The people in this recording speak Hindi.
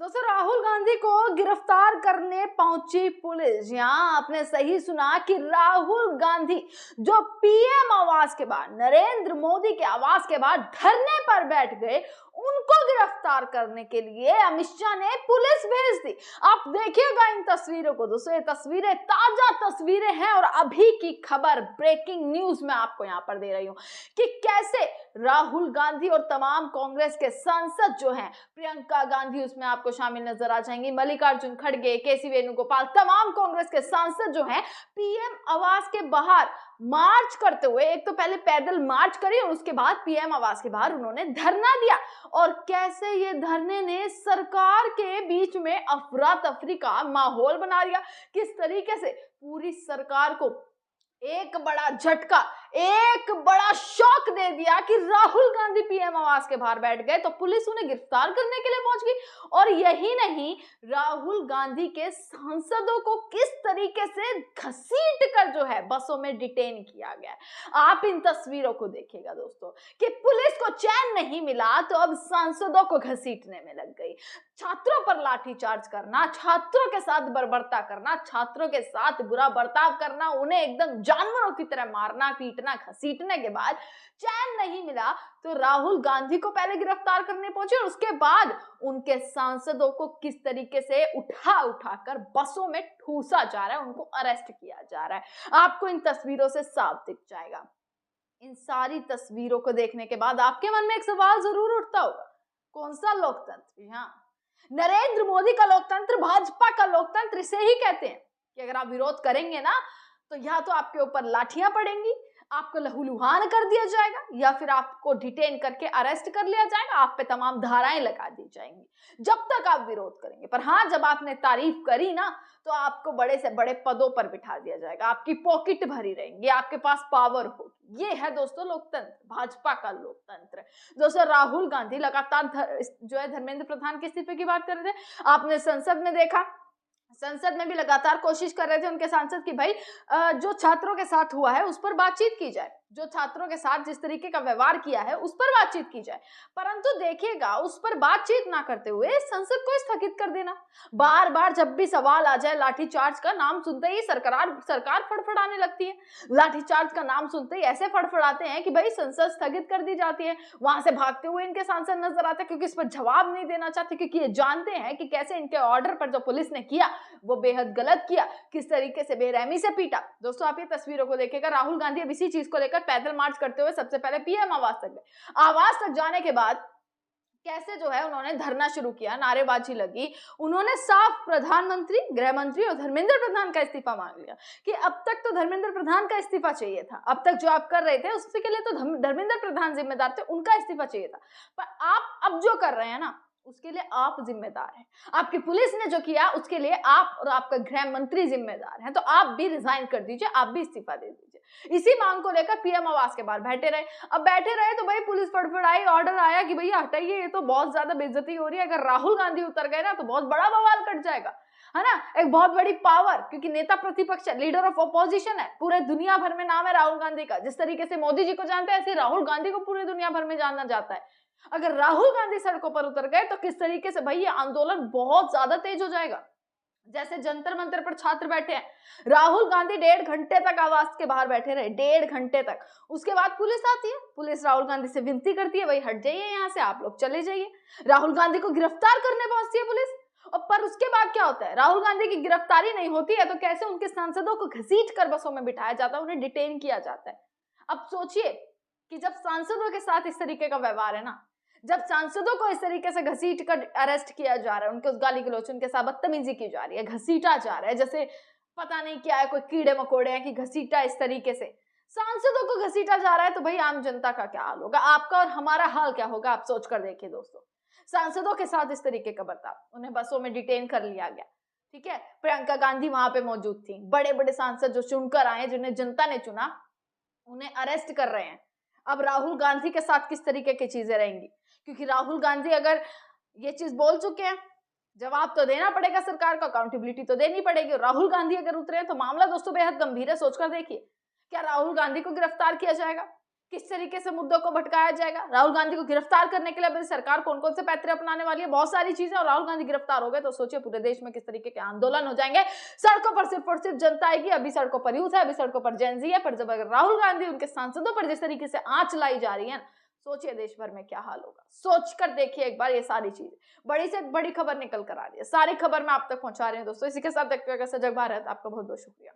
दोस्तों, राहुल गांधी को गिरफ्तार करने पहुंची पुलिस। यहाँ आपने सही सुना कि राहुल गांधी जो पीएम आवास के बाद, नरेंद्र मोदी के आवास के बाद धरने पर बैठ गए, उनको गिरफ्तार करने के लिए अमित शाह ने पुलिस भेज दी। आप देखिएगा इन तस्वीरों को। दोस्तों, ये तस्वीरें ताजा तस्वीरें हैं और अभी की खबर, ब्रेकिंग न्यूज मैं आपको यहाँ पर दे रही हूँ कि कैसे राहुल गांधी और तमाम कांग्रेस के सांसद जो हैं, प्रियंका गांधी उसमें आपको शामिल नजर आ जाएंगी, मल्लिकार्जुन खड़गे, केसी वेणुगोपाल, तमाम कांग्रेस के सांसद जो हैं पीएम आवास के बाहर मार्च करते हुए, एक तो पहले पैदल मार्च करी और उसके बाद पीएम आवास के बाहर उन्होंने धरना दिया। और कैसे ये धरने ने सरकार के बीच में अफरा तफरी का माहौल बना दिया, किस तरीके से पूरी सरकार को एक बड़ा झटका, एक बड़ा शॉक दे दिया कि राहुल गांधी पीएम आवास के बाहर बैठ गए तो पुलिस उन्हें गिरफ्तार करने के लिए पहुंच गई। और यही नहीं, राहुल गांधी के सांसदों को किस तरीके से घसीट कर जो है बसों में डिटेन किया गया। आप इन तस्वीरों को देखिएगा दोस्तों कि पुलिस को चैन नहीं मिला तो अब सांसदों को घसीटने में लग गई। छात्रों पर लाठीचार्ज करना, छात्रों के साथ बर्बरता करना, छात्रों के साथ बुरा बर्ताव करना, उन्हें एकदम जानवरों की तरह मारना, पीटना, घसीटने के बाद चैन नहीं मिला तो राहुल गांधी को पहले गिरफ्तार करने पहुंचे और उसके बाद उनके सांसदों को किस तरीके से उठा उठाकर बसों में ठूसा जा रहा है, उनको अरेस्ट किया जा रहा है। आपको इन तस्वीरों से साफ दिख जाएगा। इन सारी तस्वीरों को देखने के बाद आपके मन में एक सवाल जरूर उठता होगा, कौन सा लोकतंत्र? हाँ, नरेंद्र मोदी का लोकतंत्र, भाजपा का लोकतंत्र इसे ही कहते हैं कि अगर आप विरोध करेंगे ना तो या तो आपके ऊपर लाठियां पड़ेंगी, आपको लहूलुहान कर दिया जाएगा, या फिर आपको डिटेन करके अरेस्ट कर लिया जाएगा, आप पे तमाम धाराएं लगा दी जाएंगी जब तक आप विरोध करेंगे। पर हाँ, जब आपने तारीफ करी ना तो आपको बड़े से बड़े पदों पर बिठा दिया जाएगा, आपकी पॉकेट भरी रहेंगी, आपके पास पावर होगी। ये है दोस्तों लोकतंत्र, भाजपा का लोकतंत्र। दोस्तों, राहुल गांधी लगातार जो है धर्मेंद्र प्रधान के इस्तीफे की बात कर रहे थे। आपने संसद में देखा, संसद में भी लगातार कोशिश कर रहे थे उनके सांसद कि भाई जो छात्रों के साथ हुआ है उस पर बातचीत की जाए, जो छात्रों के साथ जिस तरीके का व्यवहार किया है उस पर बातचीत की जाए। परंतु देखिएगा, उस पर बातचीत ना करते हुए संसद को स्थगित कर देना। बार बार जब भी सवाल आ जाए लाठीचार्ज का नाम सुनते ही सरकार फड़फड़ाने लगती है। लाठीचार्ज का नाम सुनते ही ऐसे फड़फड़ाते हैं कि भाई संसद स्थगित कर दी जाती है। वहां से भागते हुए इनके सांसद नजर आते हैं क्योंकि इस पर जवाब नहीं देना चाहते, क्योंकि ये जानते हैं कि कैसे इनके ऑर्डर पर जो पुलिस ने किया वो बेहद गलत किया, किस तरीके से बेरहमी से पीटा। दोस्तों, आप ये तस्वीरों को देखिएगा। राहुल गांधी अब इसी चीज को लेकर पैदल मार्च करते हुए सबसे पहले पीएम आवास तक गए। आवास तक जाने के बाद कैसे जो है उन्होंने धरना शुरू किया, नारेबाजी लगी, उन्होंने साफ प्रधानमंत्री, गृह मंत्री और धर्मेंद्र प्रधान का इस्तीफा मांग लिया कि अब तक तो धर्मेंद्र प्रधान का इस्तीफा चाहिए था, अब तक जो आप कर रहे थे उसके लिए तो धर्मेंद्र प्रधान जिम्मेदार थे, उनका इस्तीफा चाहिए था। पर आप अब जो कर रहे हैं ना उसके लिए आप जिम्मेदार हैं। आपकी पुलिस ने जो किया उसके लिए आप और आपका गृह मंत्री जिम्मेदार हैं। तो आप भी रिजाइन कर दीजिए, आप भी इस्तीफा दे दीजिए। इसी मांग को लेकर पीएम आवास के बाहर बैठे रहे। अब बैठे रहे तो भाई पुलिस फड़फड़ाई, ऑर्डर आया कि भैया हटाइए, ये तो बहुत ज्यादा बेइज्जती हो रही है। अगर राहुल गांधी उतर गए ना तो बहुत बड़ा बवाल कट जाएगा, है ना। एक बहुत बड़ी पावर, क्योंकि नेता प्रतिपक्ष है, लीडर ऑफ ऑपोजिशन है, पूरे दुनिया भर में नाम है राहुल गांधी का। जिस तरीके से मोदी जी को जानते हैं ऐसे राहुल गांधी को पूरी दुनिया भर में जाना जाता है। अगर राहुल गांधी सड़कों पर उतर गए तो किस तरीके से भाई ये आंदोलन बहुत ज्यादा तेज हो जाएगा। जैसे जंतर मंतर पर छात्र बैठे हैं, राहुल गांधी 1.5 घंटे तक आवास के बाहर बैठे रहे, 1.5 घंटे तक। उसके बाद पुलिस आती है, पुलिस राहुल गांधी से विनती करती है भाई हट जाइए यहाँ से, आप लोग चले जाइए। राहुल गांधी को गिरफ्तार करने पहुंचती है पुलिस। और पर उसके बाद क्या होता है, राहुल गांधी की गिरफ्तारी नहीं होती है तो कैसे उनके सांसदों को घसीट कर बसों में बिठाया जाता है, उन्हें डिटेन किया जाता है। अब सोचिए कि जब सांसदों के साथ इस तरीके का व्यवहार है ना, जब सांसदों को इस तरीके से घसीट कर अरेस्ट किया जा रहा है, उनके उस गाली गलौच, उनके साथ बदतमीजी की जा रही है, घसीटा जा रहा है, जैसे पता नहीं क्या है, कोई कीड़े मकोड़े हैं कि घसीटा, इस तरीके से सांसदों को घसीटा जा रहा है, तो भाई आम जनता का क्या हाल होगा, आपका और हमारा हाल क्या होगा, आप सोच कर देखिए दोस्तों। सांसदों के साथ इस तरीके का बर्ताव, उन्हें बसों में डिटेन कर लिया गया, ठीक है। प्रियंका गांधी वहां पे मौजूद थी, बड़े बड़े सांसद जो चुनकर आए, जिन्हें जनता ने चुना, उन्हें अरेस्ट कर रहे हैं। अब राहुल गांधी के साथ किस तरीके की चीजें रहेंगी, क्योंकि राहुल गांधी अगर ये चीज बोल चुके हैं, जवाब तो देना पड़ेगा, सरकार को अकाउंटेबिलिटी तो देनी पड़ेगी। राहुल गांधी अगर उतरे हैं तो मामला दोस्तों बेहद गंभीर है। सोचकर देखिए, क्या राहुल गांधी को गिरफ्तार किया जाएगा, किस तरीके से मुद्दों को भटकाया जाएगा, राहुल गांधी को गिरफ्तार करने के लिए अभी सरकार कौन कौन से पैतरे अपनाने वाली है, बहुत सारी चीजें। और राहुल गांधी गिरफ्तार हो गए तो सोचिए पूरे देश में किस तरीके के आंदोलन हो जाएंगे। सड़कों पर सिर्फ और सिर्फ जनता आएगी। अभी सड़कों पर यूथ है, अभी सड़कों पर जेनजी है, पर जब अगर राहुल गांधी उनके सांसदों पर जिस तरीके से आंच लाई जा रही है, सोचिए देश भर में क्या हाल होगा। सोच कर देखिए एक बार ये सारी चीजें। बड़ी से बड़ी खबर निकल कर आ रही है, सारी खबर मैं आप तक पहुंचा रही हूँ दोस्तों। इसी के साथ देखते हुए सजग भारत, आपका बहुत बहुत शुक्रिया।